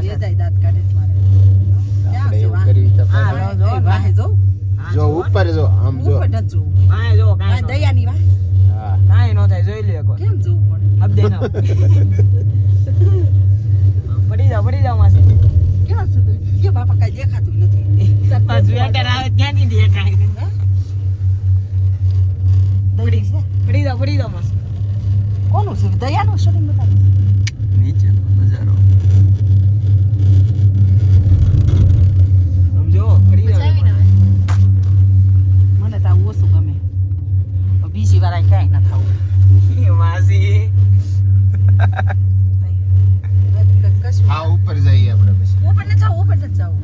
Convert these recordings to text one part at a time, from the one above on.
એ જાય દાંત કાઢે છે મારે. આપણે એવું કરી તો વાહે જો જો ઉપર જો આમ જો ઉપર ન જો કાંઈ જો કાંઈ નો. દયાની વાહ હા કાંઈ નો થાય જોઈ લે એકવાર. કેમ જોવું પડે અબ દે ના પડી જાવ માસી. કેવા છે તું એ બાપા કઈ દેખાતું નથી પાછું વેટર આવે ત્યાંથી દેખાય. દઈ છે પડી જાવ માસી. કોનું છે દયાનું શૂટિંગ બતાવે નીચેનો નજારો સમજો પડી જાવ. મને તો આવું ઓછું ગમે બીજી વાર આ ક્યાંય ન થાવું માસી હા ઉપર જઈએ આપણે પછી ઉપર ન જાવું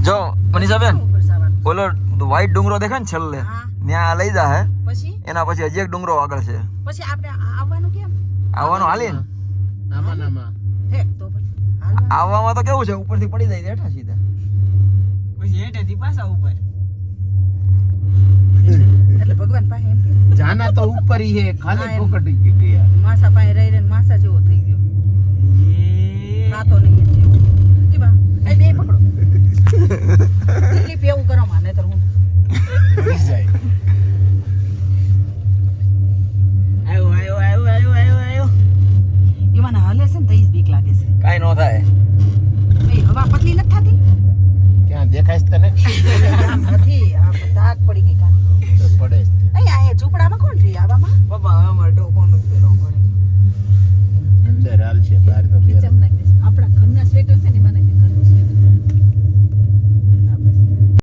જો મનીષાબેન ઉપર જવાનું ઓલો વ્હાઈટ ડુંગરો દેખાય ને છેલ્લે હા ત્યાં લઈ જા હે પછી એના પછી હજી એક ડુંગરો આગળ છે પછી આપણે આવવાનું કેમ આવવાનું હાલી ને નામાં હે તો ભાઈ હાલવાનું. આવવામાં તો કેવું છે ઉપરથી પડી જાય બેઠા સીધા પછી હેઠેથી પાછા ઉપર. એટલે ભગવાન પાસે એમ કે જાના તો ઉપર હી હે ખાલી હા, એમ. પોકટ ગયા માસા પાસે રહી રહીને માસા જેવો થઈ ગયો એ ખાતો નહીં એમ જેવો એ બા એ બે પકડો દિલ્હી પેવું કરો માં નહીતર હું પડી જાય આવ્યો. એમાં હલે છે ને તો ઈ જ બીક લાગે છે કાંઈ ન થાય એ હવા પતલી નથી થતી ક્યાં દેખાય છે તને આમ નથી આ દાગ પડી ગઈ કાન તો પડે જ. અહીંયા ઝૂંપડામાં કોણ રહી આવામાં પપ્પા હવે મારે ટોપો નથી પહેરવો પડે.